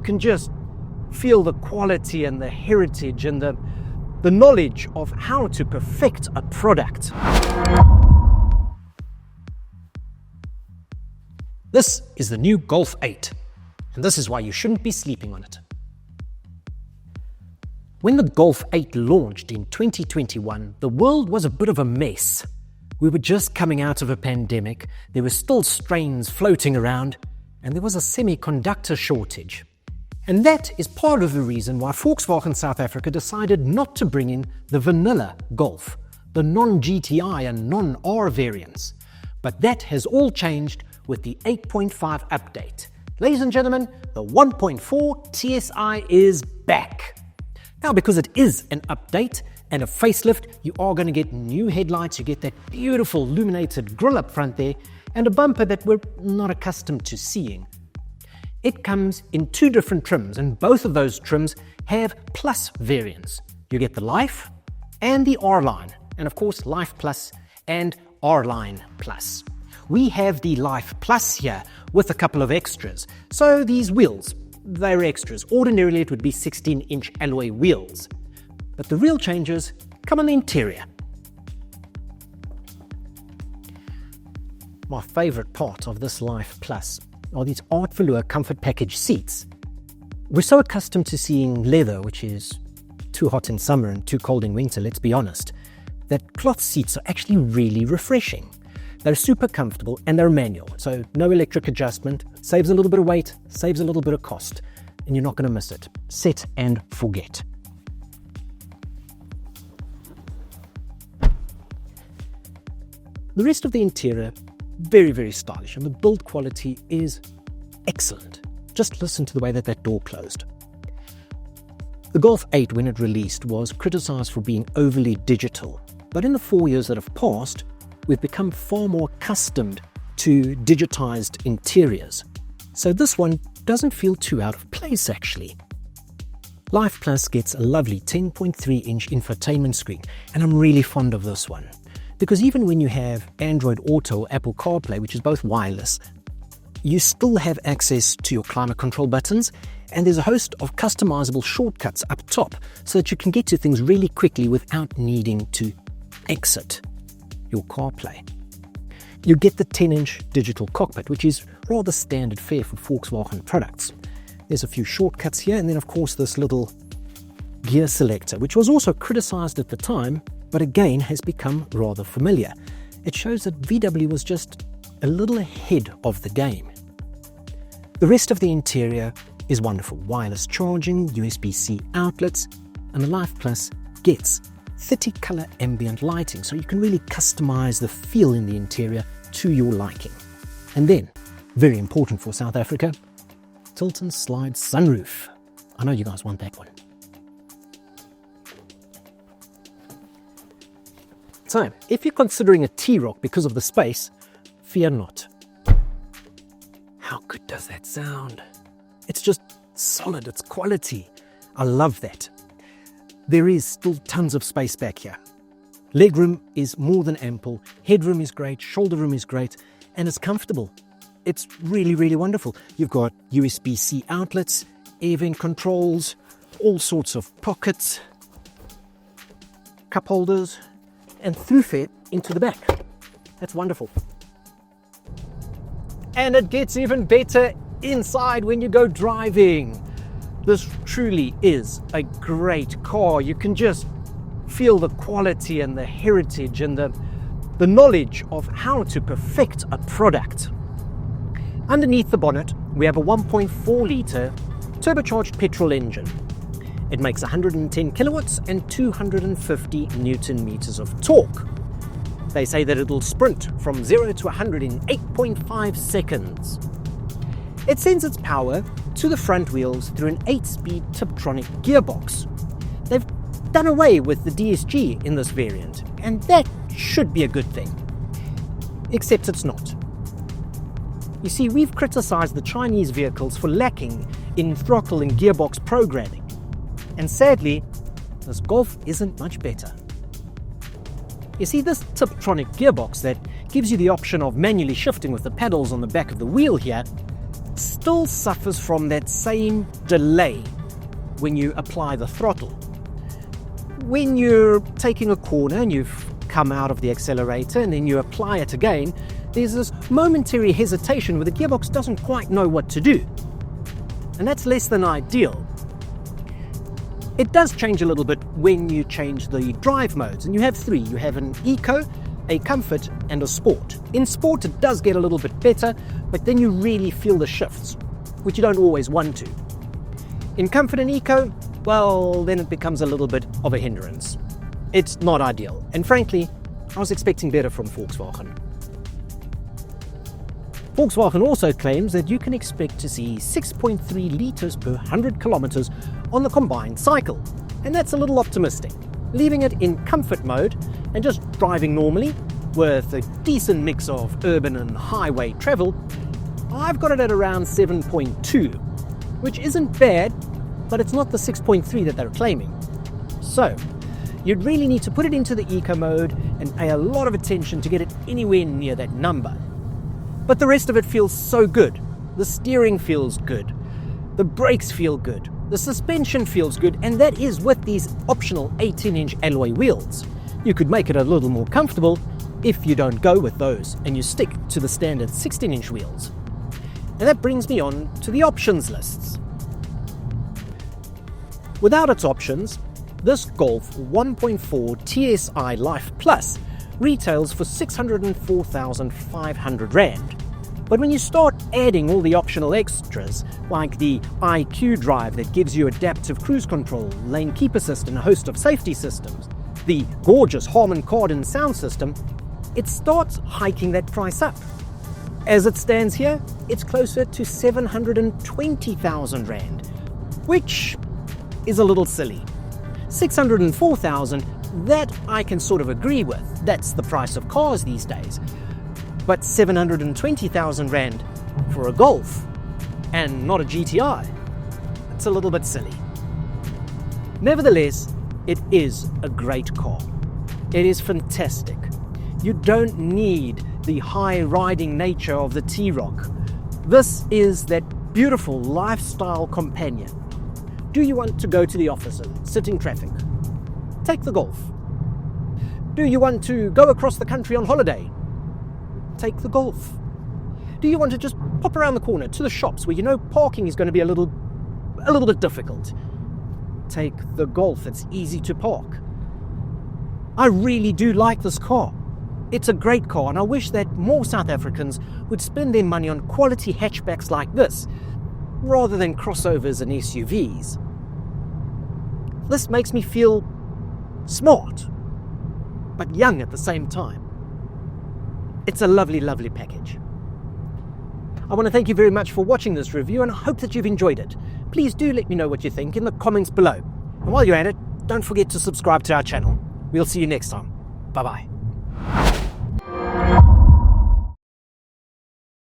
can just feel the quality and the heritage and the knowledge of how to perfect a product. This is the new Golf 8, and this is why you shouldn't be sleeping on it. When the Golf 8 launched in 2021, the world was a bit of a mess. We were just coming out of a pandemic, there were still strains floating around, and there was a semiconductor shortage. And that is part of the reason why Volkswagen South Africa decided not to bring in the vanilla Golf, the non-GTI and non-R variants. But that has all changed with the 8.5 update. Ladies and gentlemen, the 1.4 TSI is back. Now, because it is an update and a facelift, you are going to get new headlights, you get that beautiful illuminated grille up front there, and a bumper that we're not accustomed to seeing. It comes in two different trims, and both of those trims have Plus variants. You get the Life and the R-Line, and of course Life Plus and R-Line Plus. We have the Life Plus here with a couple of extras. So these wheels, they're extras. Ordinarily it would be 16-inch alloy wheels. But the real changes come on the interior. My favorite part of this Life Plus are these art velour comfort package seats. We're so accustomed to seeing leather, which is too hot in summer and too cold in winter, let's be honest, that cloth seats are actually really refreshing. They're super comfortable and they're manual, so no electric adjustment, saves a little bit of weight, saves a little bit of cost, and you're not going to miss it. Set and forget. The rest of the interior, very, very stylish, and the build quality is excellent. Just listen to the way that door closed. The Golf 8, when it released, was criticized for being overly digital, but in the 4 years that have passed, we've become far more accustomed to digitized interiors. So this one doesn't feel too out of place, actually. Life Plus gets a lovely 10.3-inch infotainment screen, and I'm really fond of this one. Because even when you have Android Auto or Apple CarPlay, which is both wireless, you still have access to your climate control buttons, and there's a host of customizable shortcuts up top so that you can get to things really quickly without needing to exit your CarPlay. You get the 10-inch digital cockpit, which is rather standard fare for Volkswagen products. There's a few shortcuts here, and then of course this little gear selector, which was also criticized at the time, but again has become rather familiar. It shows that VW was just a little ahead of the game. The rest of the interior is wonderful. Wireless charging, USB-C outlets, and the Life Plus gets 30 color ambient lighting, so you can really customize the feel in the interior to your liking. And then, very important for South Africa, tilt and slide sunroof. I know you guys want that one. So, if you're considering a T-Roc because of the space, fear not. How good does that sound? It's just solid, it's quality. I love that. There is still tons of space back here. Legroom is more than ample, headroom is great, shoulder room is great, and it's comfortable. It's really, really wonderful. You've got USB-C outlets, air vent controls, all sorts of pockets, cup holders, and through-fare into the back. That's wonderful. And it gets even better inside when you go driving. This truly is a great car. You can just feel the quality and the heritage and the knowledge of how to perfect a product. Underneath the bonnet, we have a 1.4-litre turbocharged petrol engine. It makes 110 kilowatts and 250 Newton meters of torque. They say that it'll sprint from 0 to 100 in 8.5 seconds. It sends its power to the front wheels through an 8-speed Tiptronic gearbox. They've done away with the DSG in this variant, and that should be a good thing. Except it's not. You see, we've criticized the Chinese vehicles for lacking in throttle and gearbox programming. And sadly, this Golf isn't much better. You see, this Tiptronic gearbox that gives you the option of manually shifting with the pedals on the back of the wheel here still suffers from that same delay when you apply the throttle. When you're taking a corner and you've come out of the accelerator and then you apply it again, there's this momentary hesitation where the gearbox doesn't quite know what to do. And that's less than ideal. It does change a little bit when you change the drive modes, and you have three. You have an Eco, a Comfort, and a Sport. In Sport it does get a little bit better, but then you really feel the shifts, which you don't always want to. In Comfort and Eco, well, then it becomes a little bit of a hindrance. It's not ideal, and frankly, I was expecting better from Volkswagen. Volkswagen also claims that you can expect to see 6.3 litres per 100 kilometres on the combined cycle, and that's a little optimistic. Leaving it in comfort mode and just driving normally with a decent mix of urban and highway travel, I've got it at around 7.2, which isn't bad, but it's not the 6.3 that they're claiming. So, you'd really need to put it into the eco mode and pay a lot of attention to get it anywhere near that number. But the rest of it feels so good. The steering feels good. The brakes feel good. The suspension feels good, and that is with these optional 18-inch alloy wheels. You could make it a little more comfortable if you don't go with those and you stick to the standard 16-inch wheels. And that brings me on to the options lists. Without its options, this Golf 1.4 TSI Life Plus retails for 604,500 Rand. But when you start adding all the optional extras, like the IQ drive that gives you adaptive cruise control, lane keep assist and a host of safety systems, the gorgeous Harman Kardon sound system, it starts hiking that price up. As it stands here, it's closer to 720,000 Rand, which is a little silly. 604,000, that I can sort of agree with. That's the price of cars these days. But 720,000 Rand for a Golf and not a GTI, it's a little bit silly. Nevertheless, it is a great car. It is fantastic. You don't need the high riding nature of the T-Roc. This is that beautiful lifestyle companion. Do you want to go to the office and sit in traffic? Take the Golf. Do you want to go across the country on holiday? Take the Golf. Do you want to just pop around the corner to the shops where you know parking is going to be a little bit difficult? Take the Golf. It's easy to park. I really do like this car. It's a great car, and I wish that more South Africans would spend their money on quality hatchbacks like this, rather than crossovers and SUVs. This makes me feel smart, but young at the same time. It's a lovely, lovely package. I want to thank you very much for watching this review, and I hope that you've enjoyed it. Please do let me know what you think in the comments below. And while you're at it, don't forget to subscribe to our channel. We'll see you next time. Bye-bye.